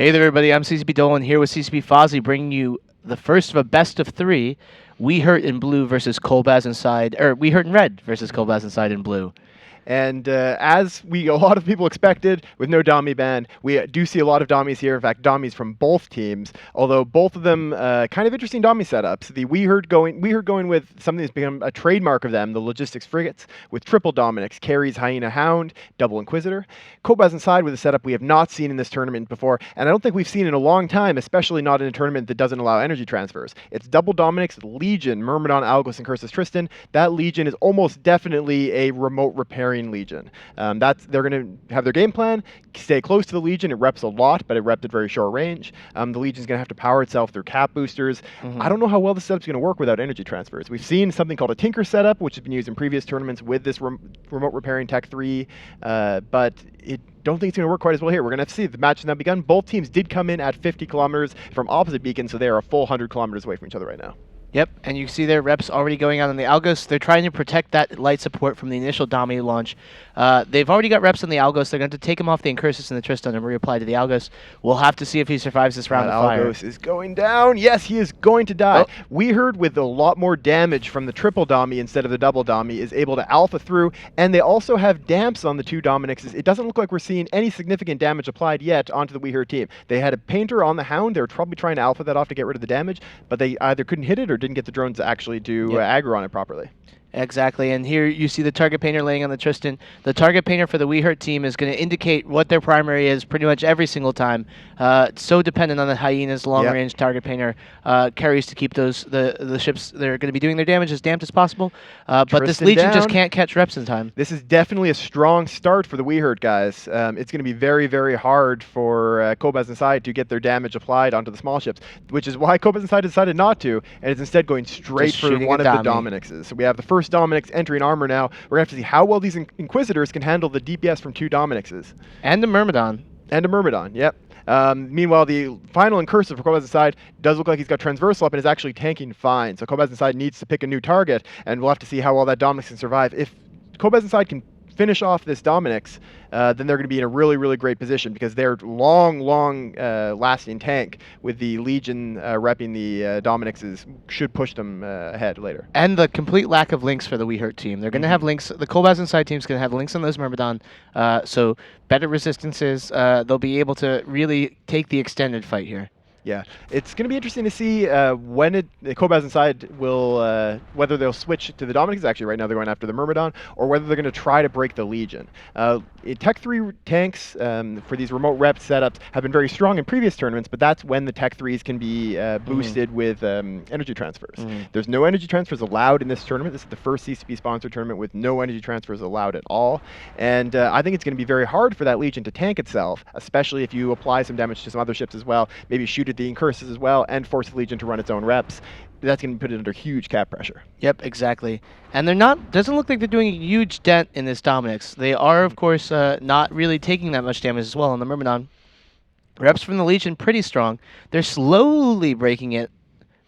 Hey there, everybody. I'm CCP Dolan here with CCP Fozzie, bringing you the first of a best of three. WeHURT in blue versus Kolbasz inside, or WeHURT in red versus Kolbasz inside in blue. And as a lot of people expected, with no Dami ban, we do see a lot of Damis here. In fact, Damis from both teams, although both of them kind of interesting Dami setups. The WeHURT going with something that's become a trademark of them, the Logistics Frigates, with triple Dominics, carries Hyena Hound, double Inquisitor. Kolbasz inside with a setup we have not seen in this tournament before, and I don't think we've seen in a long time, especially not in a tournament that doesn't allow energy transfers. It's double Dominics, Legion, Myrmidon, Algos, and Cursus Tristan. That Legion is almost definitely a remote repairing Legion. They're going to have their game plan, stay close to the Legion. It reps a lot, but it repped at very short range. The Legion's going to have to power itself through cap boosters. I don't know how well the setup's going to work without energy transfers. We've seen something called a Tinker setup, which has been used in previous tournaments with this remote repairing Tech 3, but don't think it's going to work quite as well here. We're going to have to see. The match has now begun. Both teams did come in at 50 kilometers from opposite beacons, so they are a full 100 kilometers away from each other right now. Yep, and you see their reps already going out on the Algos. They're trying to protect that light support from the initial Dami launch. They've already got reps on the Algos. They're going to take him off the Incursus and the Tristan and reapply to the Algos. We'll have to see if he survives this round of fire. Algos is going down. Yes, he is going to die. WeHURT, with a lot more damage from the triple Dami instead of the double Dami, is able to alpha through, and they also have damps on the two Dominics. It doesn't look like we're seeing any significant damage applied yet onto the WeHURT team. They had a Painter on the Hound. They were probably trying to alpha that off to get rid of the damage, but they either couldn't hit it or didn't get the drones to actually do aggro on it properly. Exactly, and here you see the target painter laying on the Tristan. The target painter for the WeHURT team is going to indicate what their primary is pretty much every single time. So dependent on the Hyena's long-range target painter carries to keep the ships that are going to be doing their damage as damped as possible. But this Legion just can't catch reps in time. This is definitely a strong start for the WeHURT guys. It's going to be very, very hard for Kolbasz inside to get their damage applied onto the small ships, which is why Kolbasz inside decided not to, and is instead going straight for one of the Dominixes. So we have the first Dominix entering armor now. We're going to have to see how well these Inquisitors can handle the DPS from two Dominixes. And a Myrmidon. And a Myrmidon, yep. Meanwhile, the final Incursive for Kolbasz inside does look like he's got Transversal up and is actually tanking fine. So Kolbasz inside needs to pick a new target, and we'll have to see how well that Dominix can survive. If Kolbasz inside can finish off this Dominix, then they're going to be in a really, really great position because they're long lasting tank with the Legion repping the Dominixes should push them ahead later. And the complete lack of links for the WeHURT team. They're going to have links. The Kolbasz inside team's going to have links on those Myrmidon, so better resistances. They'll be able to really take the extended fight here. Yeah, it's going to be interesting to see when Kolbasz inside will, whether they'll switch to the Dominix. Actually, right now they're going after the Myrmidon, or whether they're going to try to break the Legion. Tech 3 tanks for these remote rep setups have been very strong in previous tournaments, but that's when the Tech 3s can be boosted with energy transfers. There's no energy transfers allowed in this tournament. This is the first CCP-sponsored tournament with no energy transfers allowed at all, and I think it's going to be very hard for that Legion to tank itself, especially if you apply some damage to some other ships as well, maybe shoot at the Incursus as well, and force the Legion to run its own reps. That's going to put it under huge cap pressure. Yep, exactly. And they're not, doesn't look like they're doing a huge dent in this Dominix. They are, of course, not really taking that much damage as well on the Myrmidon. Reps from the Legion pretty strong. They're slowly breaking it.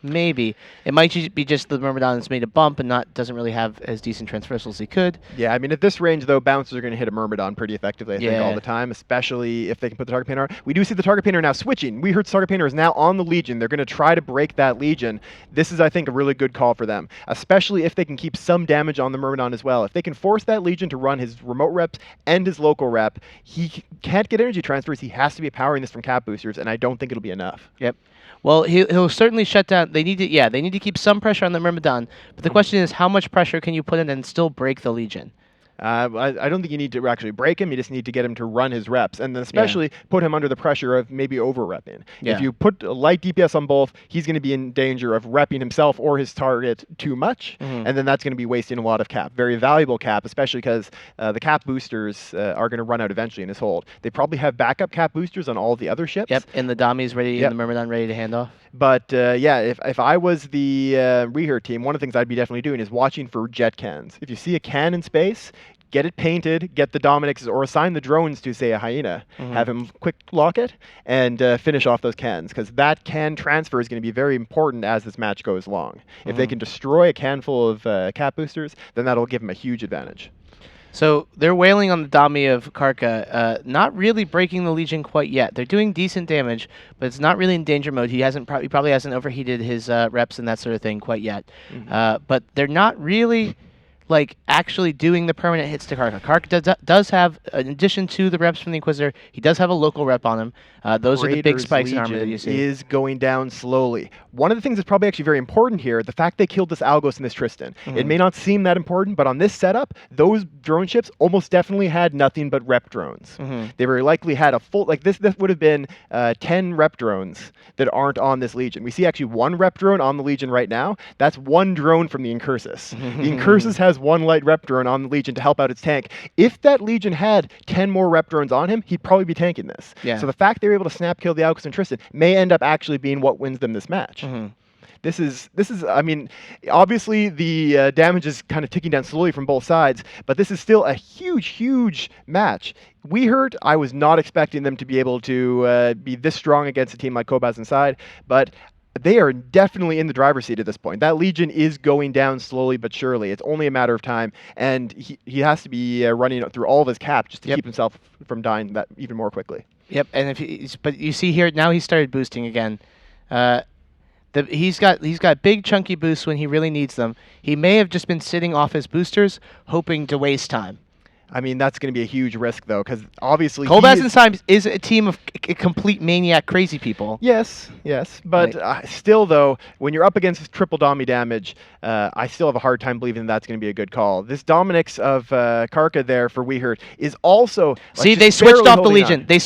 Maybe. It might be just the Myrmidon that's made a bump and doesn't really have as decent transversal as he could. Yeah, I mean, at this range, though, bouncers are going to hit a Myrmidon pretty effectively, I think, all the time, especially if they can put the target painter on. We do see the target painter now switching. WeHURT's target painter is now on the Legion. They're going to try to break that Legion. This is, I think, a really good call for them, especially if they can keep some damage on the Myrmidon as well. If they can force that Legion to run his remote reps and his local rep, he can't get energy transfers. He has to be powering this from cap boosters, and I don't think it'll be enough. Yep. Well, he'll certainly shut down. They need to keep some pressure on the Myrmidon. But the question is, how much pressure can you put in and still break the Legion? I don't think you need to actually break him. You just need to get him to run his reps, and then especially put him under the pressure of maybe over-repping. If you put a light DPS on both, he's going to be in danger of repping himself or his target too much, and then that's going to be wasting a lot of cap. Very valuable cap, especially because the cap boosters are going to run out eventually in his hold. They probably have backup cap boosters on all the other ships. Yep, and the Dami's ready, and the Myrmidon ready to hand off. But yeah, if I was the WeHURT team, one of the things I'd be definitely doing is watching for jet cans. If you see a can in space, get it painted, get the Dominix, or assign the drones to, say, a Hyena. Have him quick lock it, and finish off those cans, because that can transfer is going to be very important as this match goes along. If they can destroy a can full of cap boosters, then that'll give them a huge advantage. So they're wailing on the Dami of Karka, not really breaking the Legion quite yet. They're doing decent damage, but it's not really in danger mode. He probably hasn't overheated his reps and that sort of thing quite yet. But they're not really like actually doing the permanent hits to Karka. Karka does have, in addition to the reps from the Inquisitor, he does have a local rep on him. Those are the big Raiders spikes in armor that Legion you see. is going down slowly. One of the things that's probably actually very important here, the fact they killed this Algos and this Tristan. It may not seem that important, but on this setup, those drone ships almost definitely had nothing but rep drones. They very likely had a full, like this would have been 10 rep drones that aren't on this Legion. We see actually one rep drone on the Legion right now. That's one drone from the Incursus. The Incursus has one light rep drone on the Legion to help out its tank. If that Legion had 10 more rep drones on him, he'd probably be tanking this. Yeah. So the fact they were able to snap kill the Alcus and Tristan may end up actually being what wins them this match. This is, I mean, obviously the damage is kind of ticking down slowly from both sides, but this is still a huge, huge match. WeHURT, I was not expecting them to be able to be this strong against a team like Kolbasz inside, but they are definitely in the driver's seat at this point. That Legion is going down slowly but surely. It's only a matter of time, and he has to be running through all of his cap just to keep himself from dying that even more quickly. Yep, and but you see here now he started boosting again. He's got big chunky boosts when he really needs them. He may have just been sitting off his boosters, hoping to waste time. I mean, that's going to be a huge risk, though, because obviously Kolbasz and Symes is a team of complete maniac crazy people. Yes, but still, though, when you're up against triple Dami damage, I still have a hard time believing that's going to be a good call. This Dominix of Karka there for WeHURT is also... Like, see, they switched off the Legion. They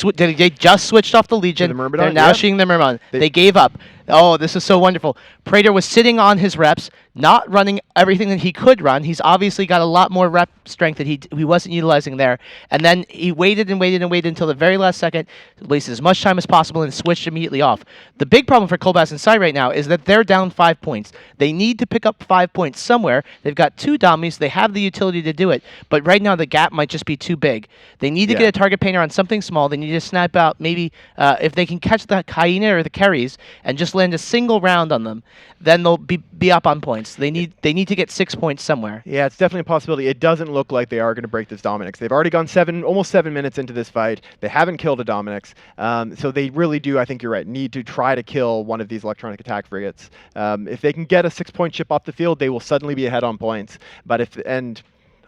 just switched off the Legion. They're now shooting the Myrmidon. They gave up. Oh, this is so wonderful. Praetor was sitting on his reps, not running everything that he could run. He's obviously got a lot more rep strength that he wasn't utilizing there. And then he waited and waited and waited until the very last second, wasted as much time as possible, and switched immediately off. The big problem for Kolbasz and Sai right now is that they're down 5 points. They need to pick up 5 points somewhere. They've got 2 dummies. They have the utility to do it. But right now the gap might just be too big. They need to get a target painter on something small. They need to snap out maybe if they can catch the Hyena or the Kerries and just land a single round on them, then they'll be up on points. They need to get 6 points somewhere. Yeah, it's definitely a possibility. It doesn't look like they are going to break this Dominix. They've already gone almost 7 minutes into this fight. They haven't killed a Dominix. So they really do, I think you're right, need to try to kill one of these electronic attack frigates. If they can get a 6-point ship off the field, they will suddenly be ahead on points. But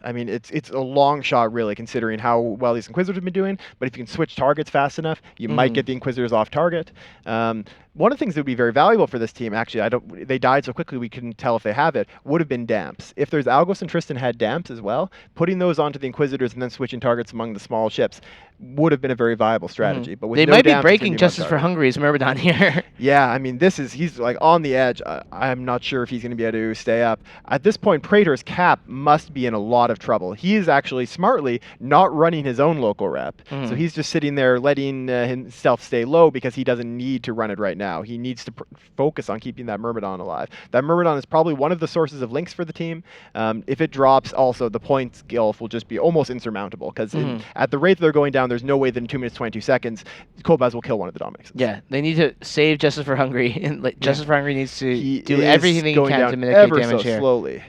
I mean, it's a long shot, really, considering how well these Inquisitors have been doing. But if you can switch targets fast enough, you might get the Inquisitors off target. One of the things that would be very valuable for this team, actually, they died so quickly we couldn't tell if they have it, would have been damps. If there's Algos and Tristan had damps as well, putting those onto the Inquisitors and then switching targets among the small ships would have been a very viable strategy. But with they no might be damps, breaking Justice for Hungary's Myrmidon here. Yeah, I mean, he's like on the edge. I'm not sure if he's going to be able to stay up. At this point, Praetor's cap must be in a lot of trouble. He is actually smartly not running his own local rep. So he's just sitting there letting himself stay low because he doesn't need to run it right now. He needs to focus on keeping that Myrmidon alive. That Myrmidon is probably one of the sources of links for the team. If it drops, also, the points gulf will just be almost insurmountable because at the rate that they're going down, there's no way that in 2 minutes, 22 seconds, Kolbasz will kill one of the Dominixes. Yeah, they need to save Justice for Hungary, and Justice for Hungary needs to do everything he can to mitigate damage here. Slowly.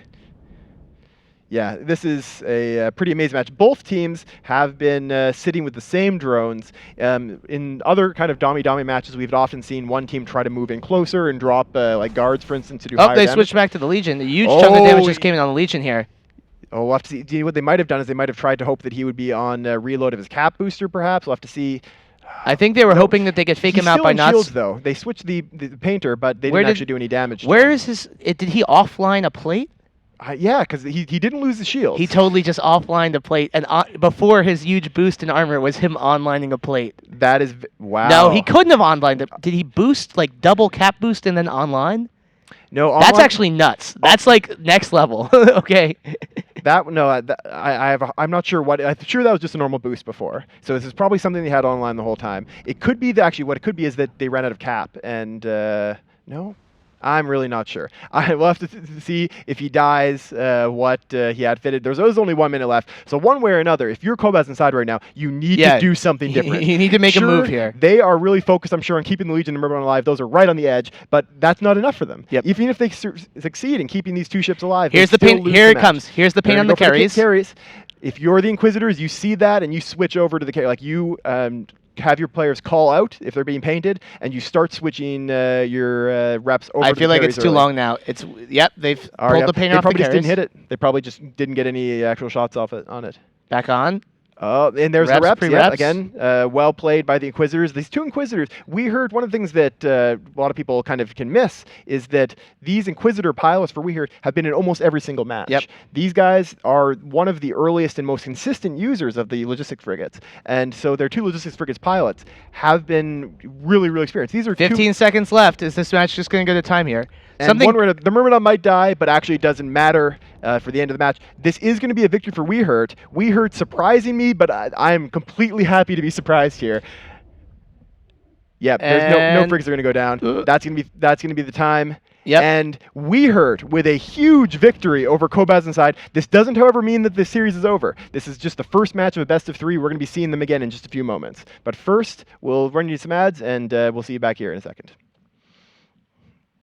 Yeah, this is a pretty amazing match. Both teams have been sitting with the same drones. In other kind of Dami matches, we've often seen one team try to move in closer and drop like guards, for instance, to do higher damage. Oh, they switched back to the Legion. A huge chunk of damage just came in on the Legion here. Oh, we'll have to see. What they might have done is they might have tried to hope that he would be on reload of his cap booster, perhaps. We'll have to see. I think they were hoping that they could fake him out by not... shields, though. They switched the painter, but they didn't actually do any damage. Where is his... Did he offline a plate? Yeah, because he didn't lose the shield. He totally just offlined a plate, and before his huge boost in armor was him onlining a plate. That is... Wow. No, he couldn't have onlined it. Did he boost, like, double cap boost and then online? No, that's actually nuts. That's like next level. Okay. I'm not sure what. I'm sure that was just a normal boost before. So this is probably something they had online the whole time. It could be actually what it could be is that they ran out of cap and no. I'm really not sure. We'll have to see if he dies, what he had fitted. There's only 1 minute left. So one way or another, if you're Kolbasz inside right now, you need to do something different. You need to make a move here. They are really focused, I'm sure, on keeping the Legion and Myrmidon alive. Those are right on the edge, but that's not enough for them. Yep. Even if they succeed in keeping these 2 ships alive, here's the pain. Here it comes. Here's the pain on the Kerries. if you're the Inquisitors, you see that and you switch over to the like you have your players call out if they're being painted, and you start switching your reps over. I to feel the like it's carries too early. long now. It's they've pulled the paint They off probably the just carries. didn't hit it. They probably just didn't get any actual shots off it on it. Back on. Oh, and there's Reps, the reps. pre-reps. Yep, again, well played by the Inquisitors. These two Inquisitors, WeHURT, one of the things that a lot of people kind of can miss is that these Inquisitor pilots for WeHURT have been in almost every single match. Yep. These guys are one of the earliest and most consistent users of the logistics frigates. And so their two logistics frigates pilots have been really, really experienced. These are 15 seconds left. Is this match just going to go to time here? and one where the Myrmidon might die, but actually it doesn't matter for the end of the match. This is going to be a victory for WeHURT. WeHURT surprising me, but I'm completely happy to be surprised here. Yep, there's no frigates are going to go down. That's going to be the time. Yep. And WeHURT with a huge victory over Kolbasz inside. This doesn't, however, mean that this series is over. This is just the first match of a best of 3. We're going to be seeing them again in just a few moments. But first, we'll run you some ads, and we'll see you back here in a second.